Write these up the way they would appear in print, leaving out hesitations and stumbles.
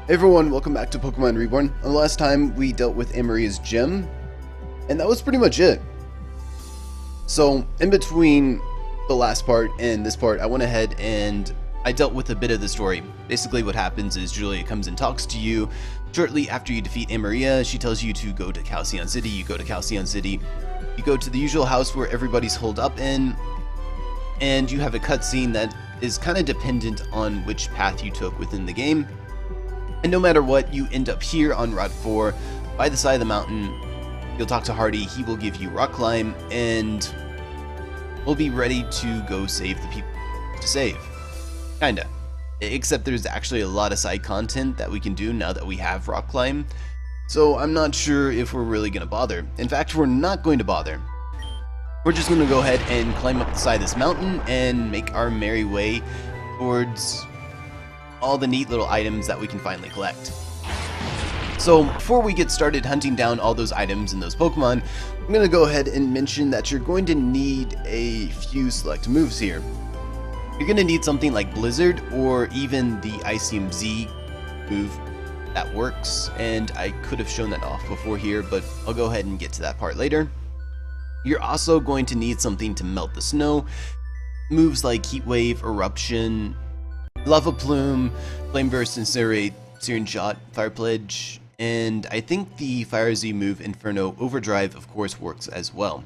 Hey everyone, welcome back to Pokemon Reborn. The last time we dealt with Amaria's gym, and that was pretty much it. So, in between the last part and this part, I went ahead and I dealt with a bit of the story. Basically what happens is Julia comes and talks to you. Shortly after you defeat Amaria, she tells you to go to Calcion City. You go to Calcion City. You go to the usual house where everybody's holed up in, and you have a cutscene that is kind of dependent on which path you took within the game. And no matter what, you end up here on Route 4, by the side of the mountain. You'll talk to Hardy, he will give you Rockclimb, and we'll be ready to go save the people to save. Kinda. Except there's actually a lot of side content that we can do now that we have Rockclimb, so I'm not sure if we're really going to bother. In fact, we're not going to bother. We're just going to go ahead and climb up the side of this mountain and make our merry way towards all the neat little items that we can finally collect. So before we get started hunting down all those items and those Pokemon, I'm going to go ahead and mention that you're going to need a few select moves here. You're going to need something like Blizzard or even the Icium-Z move that works, and I could have shown that off before here, but I'll go ahead and get to that part later. You're also going to need something to melt the snow. Moves like Heat Wave, Eurption, Lava Plume, Flame Burst, Incinerate, Searing Shot, Fire Pledge, and I think the Fire-Z move Inferno Overdrive of course works as well.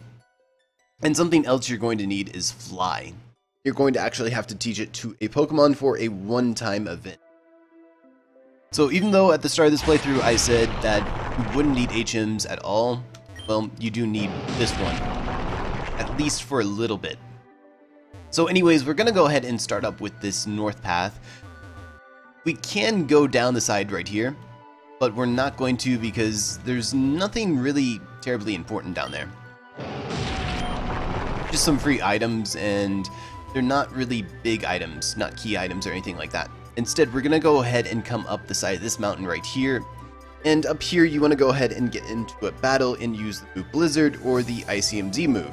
And something else you're going to need is Fly. You're going to actually have to teach it to a Pokemon for a one-time event. So even though at the start of this playthrough I said that you wouldn't need HMs at all, well, you do need this one, at least for a little bit. So anyways, we're going to go ahead and start up with this north path. We can go down the side right here, but we're not going to because there's nothing really terribly important down there. Just some free items, and they're not really big items, not key items or anything like that. Instead, we're going to go ahead and come up the side of this mountain right here. And up here, you want to go ahead and get into a battle and use the move Blizzard or the Icium-Z move.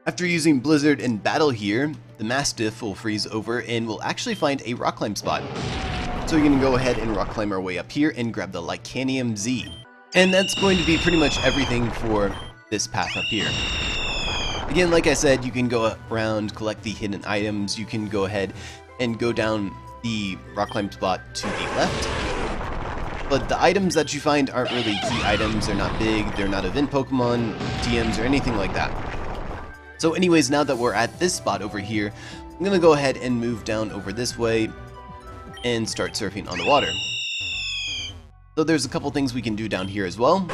After using Blizzard in battle here, the Mastiff will freeze over and will actually find a Rockclimb spot. So you're going to go ahead and Rockclimb our way up here and grab the Lycanium-Z. And that's going to be pretty much everything for this path up here. Again, like I said, you can go around, collect the hidden items, you can go ahead and go down the Rockclimb spot to the left. But the items that you find aren't really key items, they're not big, they're not event Pokemon, TMs, or anything like that. So anyways, now that we're at this spot over here, I'm going to go ahead and move down over this way and start surfing on the water. So there's a couple things we can do down here as well.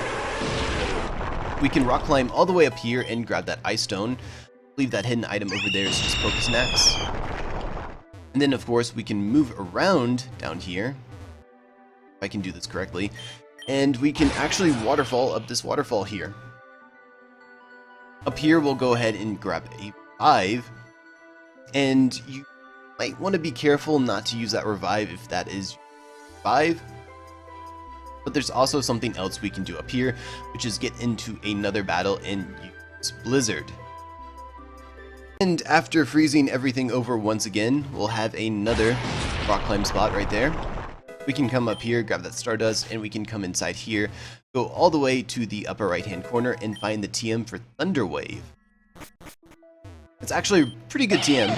We can rock climb all the way up here and grab that ice stone. Leave that hidden item over there is just Pokesnacks. And then of course we can move around down here, if I can do this correctly, and we can actually waterfall up this waterfall here. Up here, we'll go ahead and grab a revive, and you might want to be careful not to use that revive if that is revive. But there's also something else we can do up here, which is get into another battle and use Blizzard. And after freezing everything over once again, we'll have another rock climb spot right there. We can come up here, grab that Stardust, and we can come inside here, go all the way to the upper right hand corner and find the TM for Thunder Wave. It's actually a pretty good TM,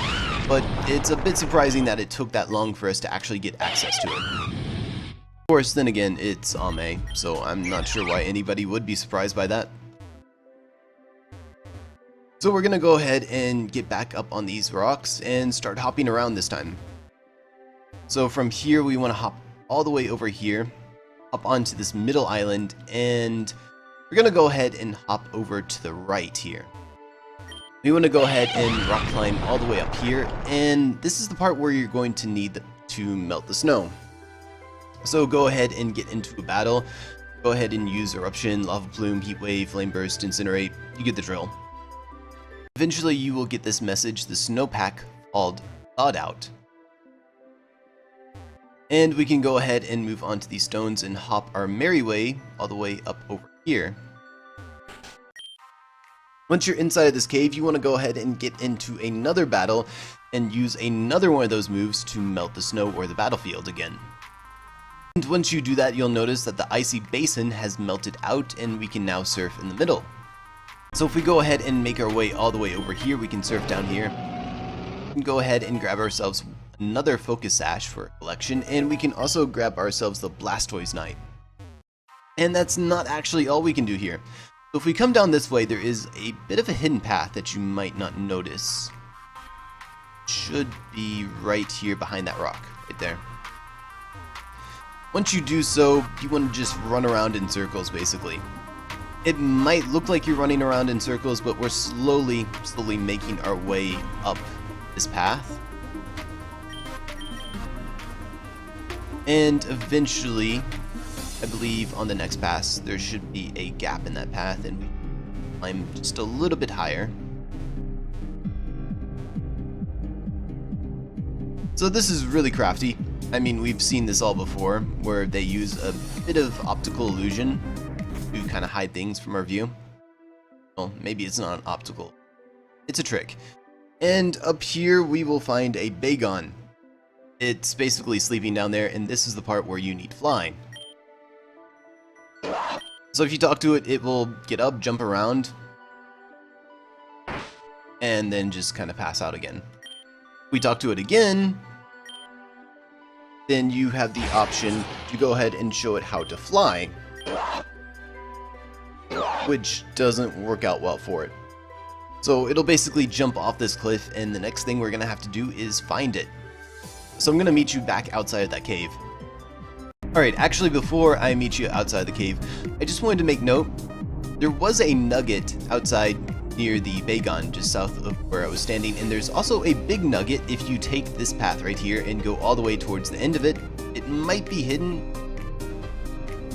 but it's a bit surprising that it took that long for us to actually get access to it. Of course, then again, it's Ame, so I'm not sure why anybody would be surprised by that. So we're going to go ahead and get back up on these rocks and start hopping around this time. So from here, we want to hop all the way over here, up onto this middle island, and we're going to go ahead and hop over to the right here. We want to go ahead and rock climb all the way up here, and this is the part where you're going to need to melt the snow. So go ahead and get into a battle. Go ahead and use Eurption, Lava Plume, Heat Wave, Flame Burst, Incinerate. You get the drill. Eventually you will get this message, the snowpack called Thawed Out. And we can go ahead and move on to these stones and hop our merry way all the way up over here. Once you're inside of this cave, you want to go ahead and get into another battle and use another one of those moves to melt the snow or the battlefield again. And once you do that, you'll notice that the icy basin has melted out and we can now surf in the middle. So if we go ahead and make our way all the way over here, we can surf down here. We can go ahead and grab ourselves another focus sash for a collection, and we can also grab ourselves the Blastoisinite. And that's not actually all we can do here. So if we come down this way, there is a bit of a hidden path that you might not notice. Should be right here behind that rock, right there. Once you do so, you want to just run around in circles, basically. It might look like you're running around in circles, but we're slowly making our way up this path. And eventually, I believe on the next pass, there should be a gap in that path, and we climb just a little bit higher. So this is really crafty. I mean, we've seen this all before, where they use a bit of optical illusion to kind of hide things from our view. Well, maybe it's not an optical. It's a trick. And up here, we will find a Bagon. It's basically sleeping down there, and this is the part where you need flying. So if you talk to it, it will get up, jump around, and then just kind of pass out again. If we talk to it again, then you have the option to go ahead and show it how to fly, which doesn't work out well for it. So it'll basically jump off this cliff, and the next thing we're going to have to do is find it. So I'm going to meet you back outside of that cave. Alright, actually before I meet you outside the cave, I just wanted to make note, there was a nugget outside near the Bagon, just south of where I was standing, and there's also a big nugget if you take this path right here and go all the way towards the end of it. It might be hidden,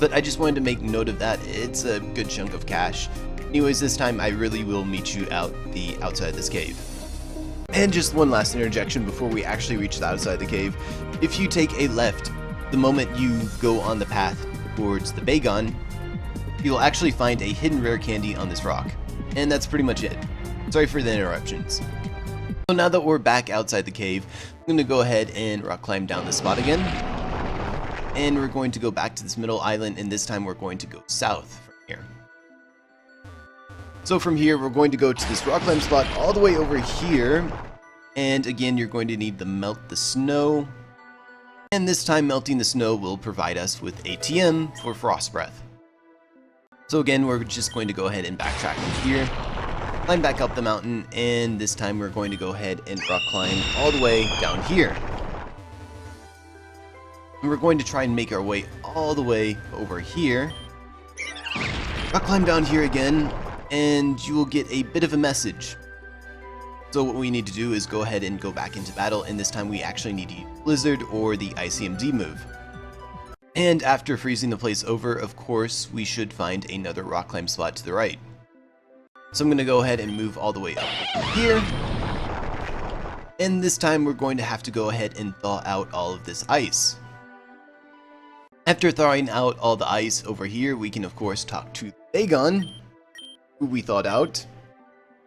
but I just wanted to make note of that. It's a good chunk of cash. Anyways, this time I really will meet you outside of this cave. And just one last interjection before we actually reach the outside of the cave. If you take a left, the moment you go on the path towards the Bagon, you'll actually find a hidden rare candy on this rock. And that's pretty much it. Sorry for the interruptions. So now that we're back outside the cave, I'm going to go ahead and rock climb down this spot again. And we're going to go back to this middle island, and this time we're going to go south from here. So from here, we're going to go to this rock climb spot all the way over here. And again, you're going to need to melt the snow. And this time, melting the snow will provide us with a TM for Frost Breath. So again, we're just going to go ahead and backtrack from here, climb back up the mountain, and this time we're going to go ahead and rock climb all the way down here. And we're going to try and make our way all the way over here. Rock climb down here again, and you will get a bit of a message. So what we need to do is go ahead and go back into battle, and this time we actually need to use Blizzard or the Icium-Z move. And after freezing the place over, of course, we should find another rock climb spot to the right. So I'm going to go ahead and move all the way up here. And this time we're going to have to go ahead and thaw out all of this ice. After thawing out all the ice over here, we can of course talk to Bagon, who we thawed out.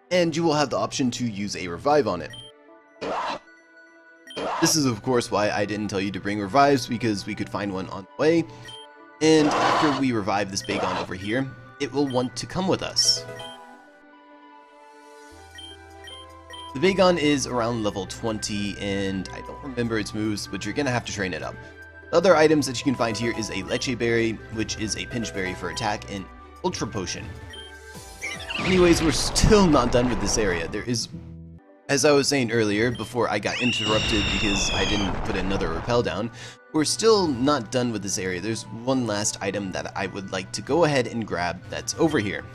And you will have the option to use a revive on it. This is of course why I didn't tell you to bring revives, because we could find one on the way. And after we revive this Bagon over here, it will want to come with us. The Bagon is around level 20, and I don't remember its moves, but you're going to have to train it up. The other items that you can find here is a Leche Berry, which is a pinch berry for attack, and Ultra Potion. Anyways, we're still not done with this area. There is, as I was saying earlier, before I got interrupted because I didn't put another rappel down, we're still not done with this area. There's one last item that I would like to go ahead and grab that's over here.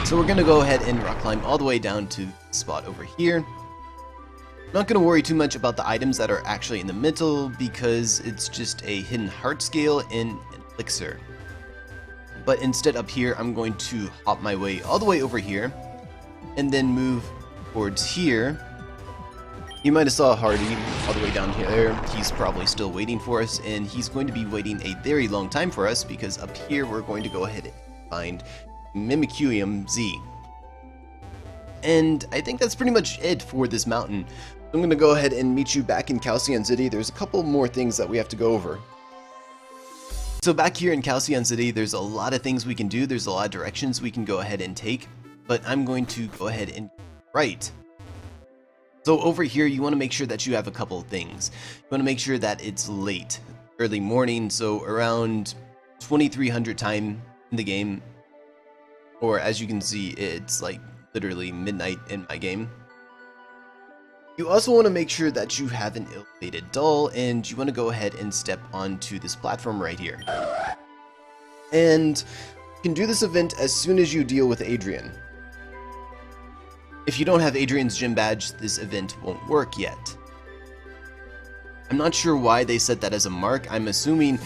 So we're going to go ahead and rock climb all the way down to the spot over here. I'm not going to worry too much about the items that are actually in the middle, because it's just a hidden heart scale and an elixir. But instead up here, I'm going to hop my way all the way over here, and then move towards here. You might have saw Hardy all the way down here. He's probably still waiting for us, and he's going to be waiting a very long time for us, because up here we're going to go ahead and find Mimikium-Z. And I think that's pretty much it for this mountain. I'm going to go ahead and meet you back in Calcion City. There's a couple more things that we have to go over. So back here in Calcion City, there's a lot of things we can do. There's a lot of directions we can go ahead and take, but I'm going to go ahead and right. So over here, you want to make sure that you have a couple of things. You want to make sure that it's late, early morning, so around 2300 time in the game, or as you can see, it's like literally midnight in my game. You also want to make sure that you have an elevated doll, and you want to go ahead and step onto this platform right here. And you can do this event as soon as you deal with Adrian. If you don't have Adrian's gym badge, this event won't work yet. I'm not sure why they set that as a mark. I'm assuming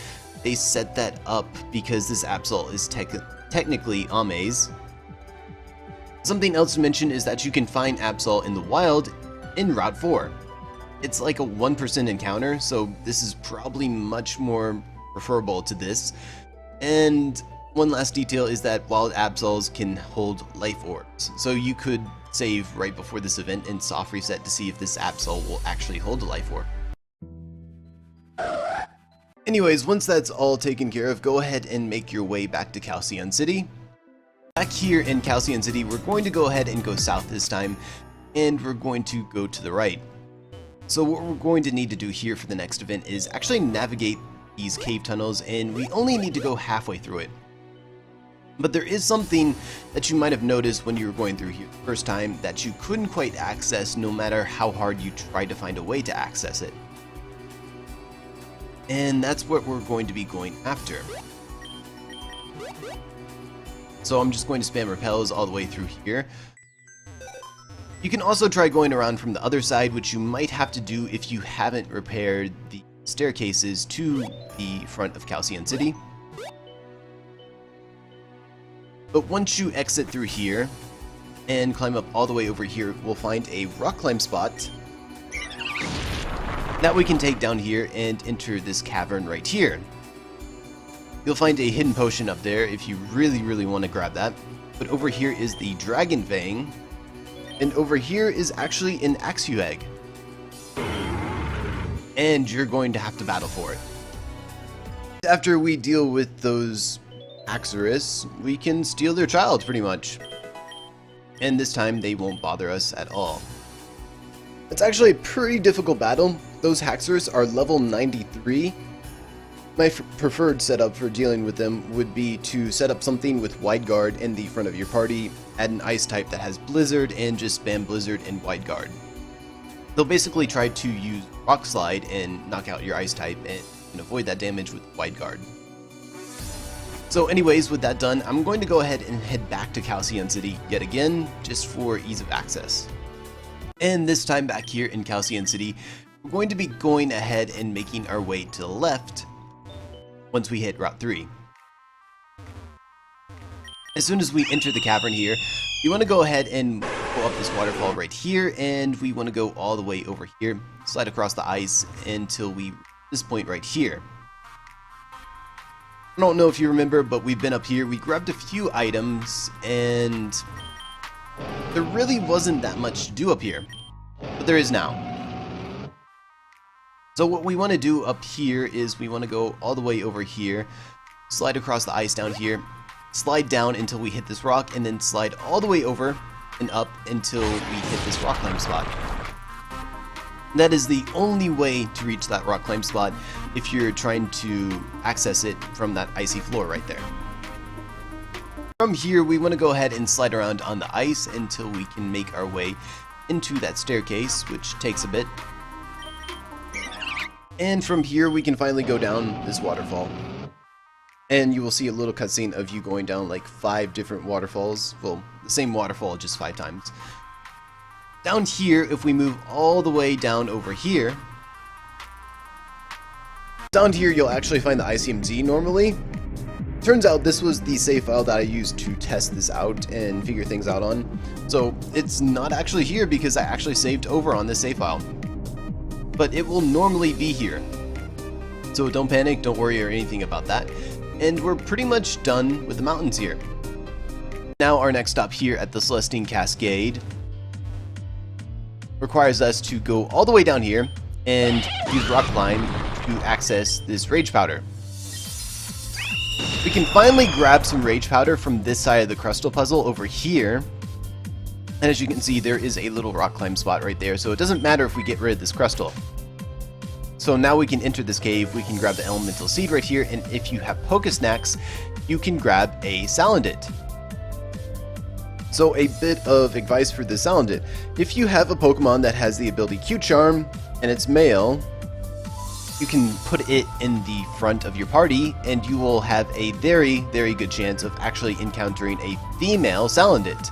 they set that up because this Absol is technically Amaze. Something else to mention is that you can find Absol in the wild in Route 4. It's like a 1% encounter, so this is probably much more preferable to this. And one last detail is that wild Absols can hold life orbs, so you could save right before this event and soft reset to see if this Absol will actually hold a life orb. Anyways, once that's all taken care of, go ahead and make your way back to Calcion City. Back here in Calcion City, we're going to go ahead and go south this time, and we're going to go to the right. So what we're going to need to do here for the next event is actually navigate these cave tunnels, and we only need to go halfway through it. But there is something that you might have noticed when you were going through here the first time that you couldn't quite access no matter how hard you tried to find a way to access it. And that's what we're going to be going after. So I'm just going to spam repels all the way through here. You can also try going around from the other side, which you might have to do if you haven't repaired the staircases to the front of Calcion City. But once you exit through here and climb up all the way over here, we'll find a rock climb spot that we can take down here and enter this cavern right here. You'll find a hidden potion up there if you really want to grab that. But over here is the Dragon Fang. And over here is actually an Axew Egg. And you're going to have to battle for it. After we deal with those Axorus, we can steal their child pretty much. And this time they won't bother us at all. It's actually a pretty difficult battle. Those Haxorus are level 93. My preferred setup for dealing with them would be to set up something with Wide Guard in the front of your party, add an ice type that has Blizzard, and just spam Blizzard and Wide Guard. They'll basically try to use Rock Slide and knock out your ice type and avoid that damage with Wide Guard. So anyways, with that done, I'm going to go ahead and head back to Calcion City yet again, just for ease of access. And this time back here in Calcion City, we're going to be going ahead and making our way to the left once we hit Route 3. As soon as we enter the cavern here, we want to go ahead and go up this waterfall right here, and we want to go all the way over here, slide across the ice until we reach this point right here. I don't know if you remember, but we've been up here, we grabbed a few items, and there really wasn't that much to do up here, but there is now. So what we want to do up here is we want to go all the way over here, slide across the ice down here, slide down until we hit this rock, and then slide all the way over and up until we hit this rock climb spot. That is the only way to reach that rock climb spot if you're trying to access it from that icy floor right there. From here, we want to go ahead and slide around on the ice until we can make our way into that staircase, which takes a bit. And from here, we can finally go down this waterfall. And you will see a little cutscene of you going down like 5 different waterfalls. Well, the same waterfall, just 5 times. Down here, if we move all the way down over here, down here you'll actually find the Icium-Z normally. Turns out this was the save file that I used to test this out and figure things out on. So it's not actually here because I actually saved over on this save file. But it will normally be here. So don't panic, don't worry or anything about that. And we're pretty much done with the mountains here. Now our next stop here at the Celestine Cascade, requires us to go all the way down here and use Rockclimb to access this Rage Powder. We can finally grab some Rage Powder from this side of the Crustal puzzle over here. And as you can see, there is a little Rockclimb spot right there, so it doesn't matter if we get rid of this Crustal. So now we can enter this cave, we can grab the Elemental Seed right here, and if you have Pokesnacks, you can grab a Salandit. So a bit of advice for the Salandit. If you have a Pokemon that has the ability Q-Charm, and it's male, you can put it in the front of your party, and you will have a very, very good chance of actually encountering a female Salandit,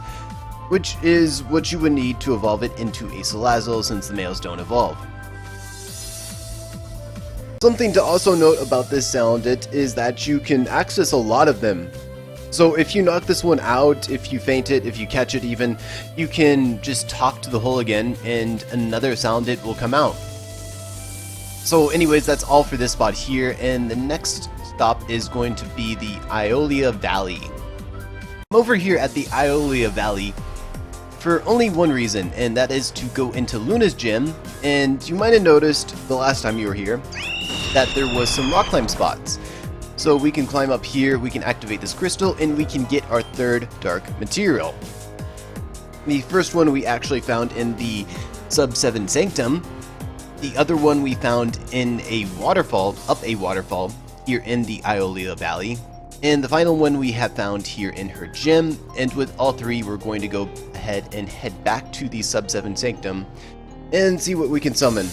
which is what you would need to evolve it into a Salazzle since the males don't evolve. Something to also note about this Salandit is that you can access a lot of them. So if you knock this one out, if you faint it, if you catch it even, you can just talk to the hole again and another Salandit will come out. So anyways, that's all for this spot here, and the next stop is going to be the Iolia Valley. I'm over here at the Iolia Valley for only one reason, and that is to go into Luna's gym, and you might have noticed the last time you were here that there was some rock climb spots. So we can climb up here, we can activate this crystal, and we can get our third dark material. The first one we actually found in the Sub-7 Sanctum. The other one we found in a waterfall, up a waterfall, here in the Iolia Valley. And the final one we have found here in her gym, and with all three we're going to go ahead and head back to the Sub-7 Sanctum and see what we can summon.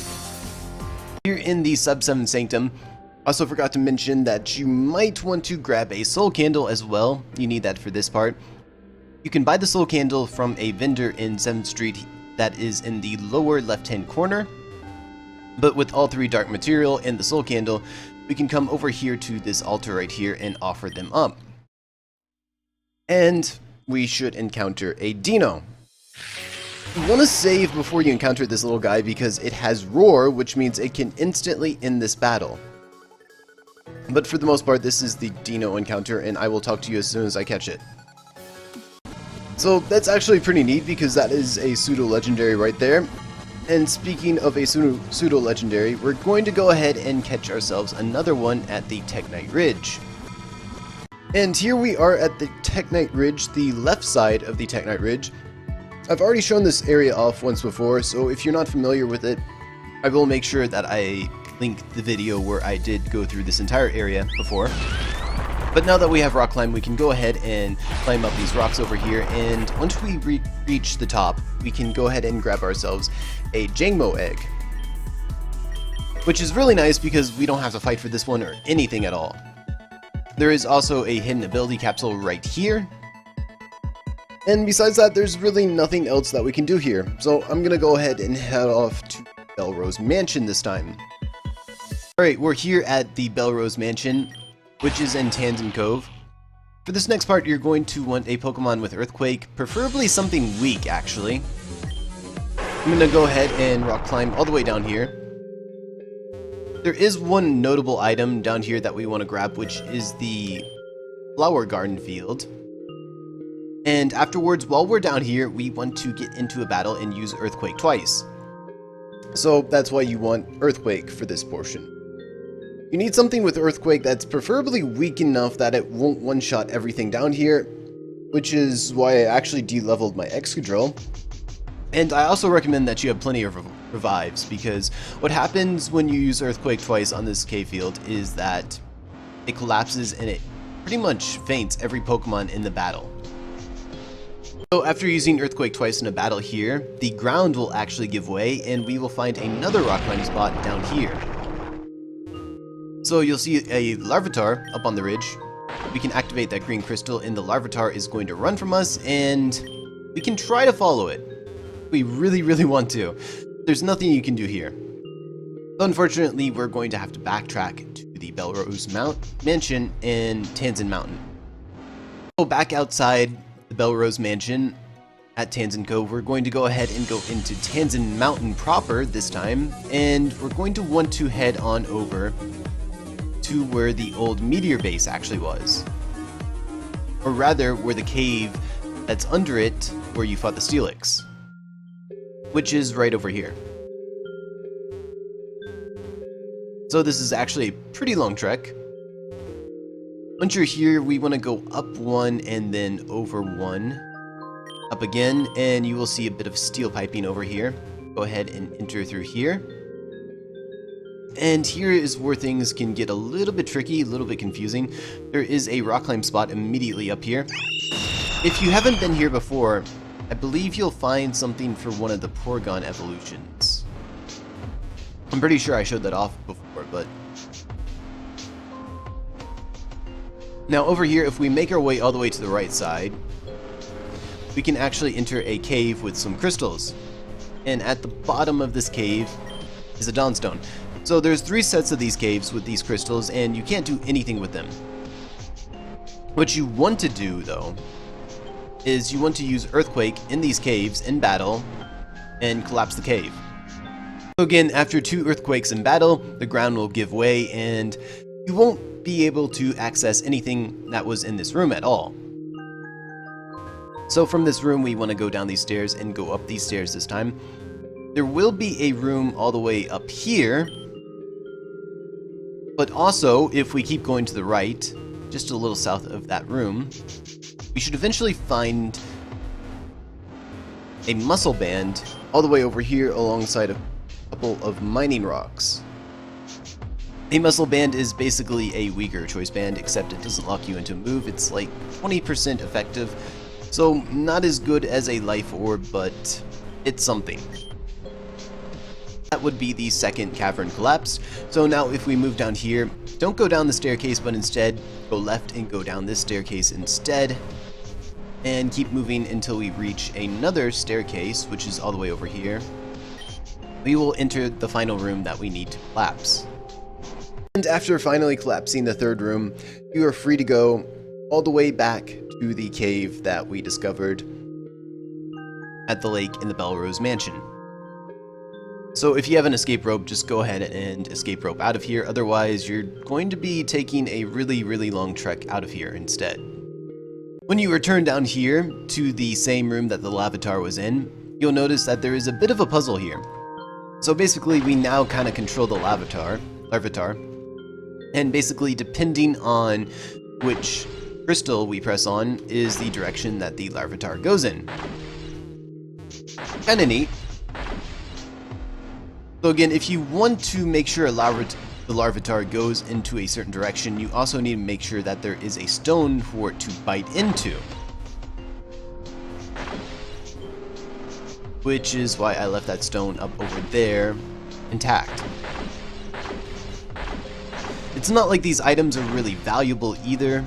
Here in the Sub-7 Sanctum, also forgot to mention that you might want to grab a soul candle as well. You need that for this part. You can buy the soul candle from a vendor in 7th Street that is in the lower left hand corner. But with all three dark material and the soul candle, we can come over here to this altar right here and offer them up. And we should encounter a Deino. You want to save before you encounter this little guy because it has Roar, which means it can instantly end this battle. But for the most part, this is the Deino encounter, and I will talk to you as soon as I catch it. So that's actually pretty neat because that is a pseudo-legendary right there. And speaking of a pseudo-legendary, we're going to go ahead and catch ourselves another one at the Teknite Ridge. And here we are at the Teknite Ridge, the left side of the Teknite Ridge. I've already shown this area off once before, so if you're not familiar with it, I will make sure that I link the video where I did go through this entire area before. But now that we have Rockclimb, we can go ahead and climb up these rocks over here, and once we reach the top, we can go ahead and grab ourselves a Jangmo-o Egg. Which is really nice because we don't have to fight for this one or anything at all. There is also a hidden ability capsule right here. And besides that, there's really nothing else that we can do here. So I'm going to go ahead and head off to Belrose Mansion this time. Alright, we're here at the Belrose Mansion, which is in Tanzan Cove. For this next part, you're going to want a Pokemon with Earthquake, preferably something weak, actually. I'm going to go ahead and rock climb all the way down here. There is one notable item down here that we want to grab, which is the Flower Garden Field. And afterwards, while we're down here, we want to get into a battle and use Earthquake twice. So that's why you want Earthquake for this portion. You need something with Earthquake that's preferably weak enough that it won't one-shot everything down here, which is why I actually de-leveled my Excadrill. And I also recommend that you have plenty of revives, because what happens when you use Earthquake twice on this cave field is that it collapses and it pretty much faints every Pokemon in the battle. So after using Earthquake twice in a battle here, the ground will actually give way and we will find another rock climbing spot down here. So you'll see a Larvitar up on the ridge. We can activate that green crystal and the Larvitar is going to run from us, and we can try to follow it. We really want to. There's nothing you can do here. So unfortunately, we're going to have to backtrack to the Belrose Mansion in Tanzan Mountain. So back outside the Belrose Mansion at Tanzan Cove, we're going to go ahead and go into Tanzan Mountain proper this time, and we're going to want to head on over to where the old meteor base actually was. Or rather, where the cave that's under it, where you fought the Steelix. which is right over here. So this is actually a pretty long trek. Once you're here, we want to go up one and then over one. Up again, and you will see a bit of steel piping over here. Go ahead and enter through here. And here is where things can get a little bit tricky, a little bit confusing. There is a rock climb spot immediately up here. If you haven't been here before, I believe you'll find something for one of the Porygon evolutions. I'm pretty sure I showed that off before, but... Now over here, if we make our way all the way to the right side, we can actually enter a cave with some crystals. And at the bottom of this cave is a Dawnstone. So there's 3 sets of these caves with these crystals, and you can't do anything with them. What you want to do, though, is you want to use Earthquake in these caves in battle and collapse the cave. So again, after 2 Earthquakes in battle, the ground will give way, and you won't be able to access anything that was in this room at all. So from this room, we want to go down these stairs and go up these stairs this time. There will be a room all the way up here, but also, if we keep going to the right, just a little south of that room, we should eventually find a muscle band all the way over here alongside a couple of mining rocks. A muscle band is basically a weaker choice band, except it doesn't lock you into a move. It's like 20% effective, so not as good as a life orb, but it's something. That would be the second cavern collapsed. So now if we move down here, don't go down the staircase, but instead go left and go down this staircase instead. And keep moving until we reach another staircase, which is all the way over here. We will enter the final room that we need to collapse. And after finally collapsing the 3rd room, you are free to go all the way back to the cave that we discovered at the lake in the Belrose Mansion. So if you have an escape rope, just go ahead and escape rope out of here. Otherwise, you're going to be taking a really, really long trek out of here instead. When you return down here to the same room that the Larvitar was in, you'll notice that there is a bit of a puzzle here. So basically, we now kind of control the Larvitar, and basically depending on which crystal we press on is the direction that the Larvitar goes in. Kinda neat. So again, if you want to make sure the Larvitar goes into a certain direction, you also need to make sure that there is a stone for it to bite into. Which is why I left that stone up over there intact. It's not like these items are really valuable either.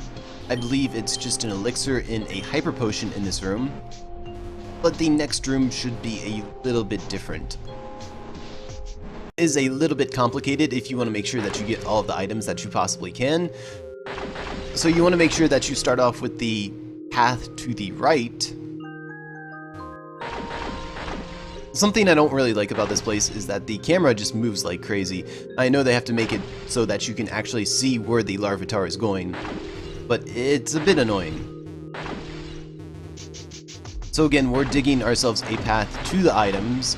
I believe it's just an elixir in a hyper potion in this room. But the next room should be a little bit different. Is a little bit complicated if you want to make sure that you get all of the items that you possibly can. So you want to make sure that you start off with the path to the right. Something I don't really like about this place is that the camera just moves like crazy. I know they have to make it so that you can actually see where the Larvitar is going, but it's a bit annoying. So again, we're digging ourselves a path to the items,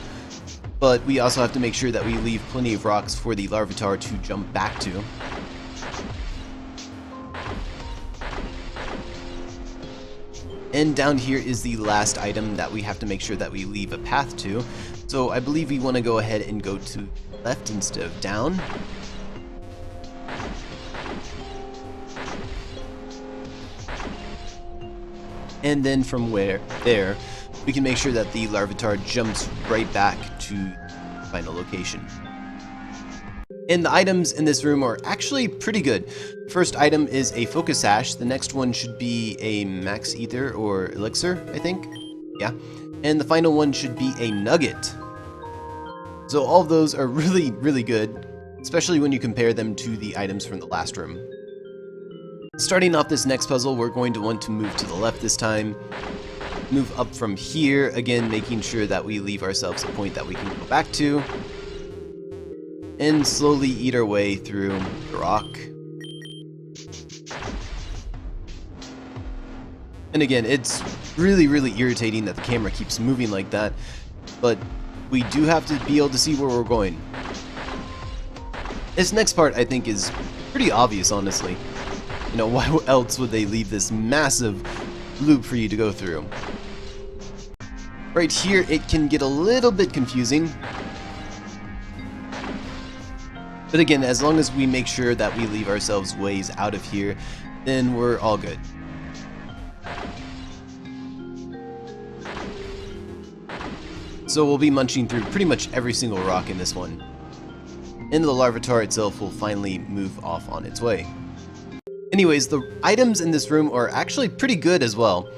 but we also have to make sure that we leave plenty of rocks for the Larvitar to jump back to. And down here is the last item that we have to make sure that we leave a path to. So I believe we want to go ahead and go to left instead of down. And then from there, we can make sure that the Larvitar jumps right back to the final location. And the items in this room are actually pretty good. First item is a Focus Sash. The next one should be a Max Ether or Elixir, I think. Yeah. And the final one should be a Nugget. So all of those are really, really good, especially when you compare them to the items from the last room. Starting off this next puzzle, we're going to want to move to the left this time. Move up from here, again making sure that we leave ourselves a point that we can go back to. And slowly eat our way through the rock. And again, it's really, really irritating that the camera keeps moving like that, but we do have to be able to see where we're going. This next part, I think, is pretty obvious, honestly. You know, why else would they leave this massive loop for you to go through? Right here, it can get a little bit confusing. But again, as long as we make sure that we leave ourselves ways out of here, then we're all good. So we'll be munching through pretty much every single rock in this one. And the Larvitar itself will finally move off on its way. Anyways, the items in this room are actually pretty good as well.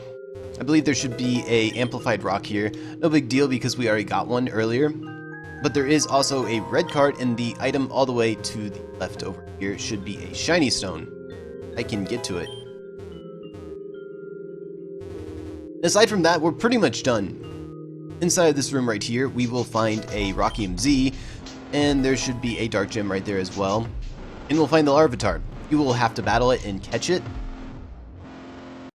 I believe there should be a amplified rock here. No big deal because we already got one earlier. But there is also a red card, and the item all the way to the left over here should be a shiny stone. I can get to it. Aside from that, we're pretty much done. Inside of this room right here, we will find a Rockiclium-Z, and there should be a dark gem right there as well. And we'll find the Larvitar. You will have to battle it and catch it.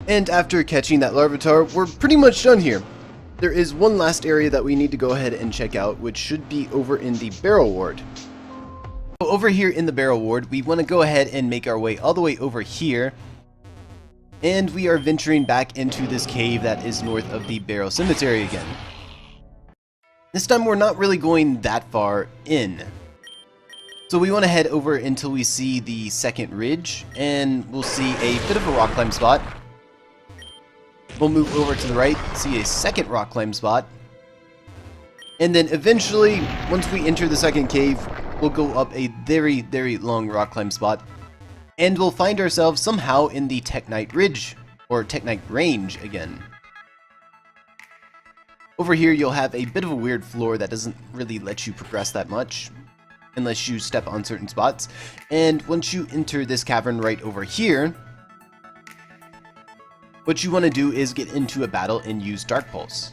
And after catching that Larvitar, we're pretty much done here. There is one last area that we need to go ahead and check out, which should be over in the Barrel Ward. So over here in the Barrel Ward, we want to go ahead and make our way all the way over here. And we are venturing back into this cave that is north of the Barrow Cemetery again. This time we're not really going that far in. So we want to head over until we see the second ridge, and we'll see a bit of a rock climb spot. We'll move over to the right, see a second rock climb spot. And then eventually, once we enter the second cave, we'll go up a very, very long rock climb spot. And we'll find ourselves somehow in the Teknite Ridge, or Teknite Range again. Over here you'll have a bit of a weird floor that doesn't really let you progress that much, unless you step on certain spots. And once you enter this cavern right over here, what you want to do is get into a battle and use Dark Pulse.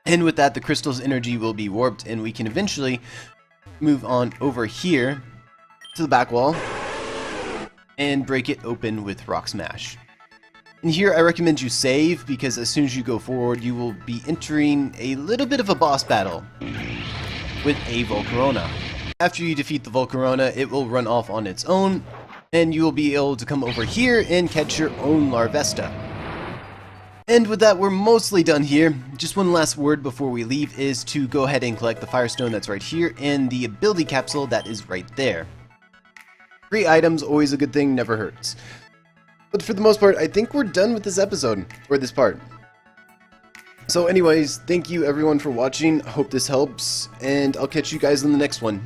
And with that, the crystal's energy will be warped, and we can eventually move on over here to the back wall and break it open with Rock Smash. And here I recommend you save, because as soon as you go forward, you will be entering a little bit of a boss battle with a Volcarona. After you defeat the Volcarona, it will run off on its own, and you will be able to come over here and catch your own Larvesta. And with that, we're mostly done here. Just one last word before we leave is to go ahead and collect the Firestone that's right here and the ability capsule that is right there. Free items, always a good thing, never hurts. But for the most part, I think we're done with this episode, or this part. So anyways, thank you everyone for watching, hope this helps, and I'll catch you guys in the next one.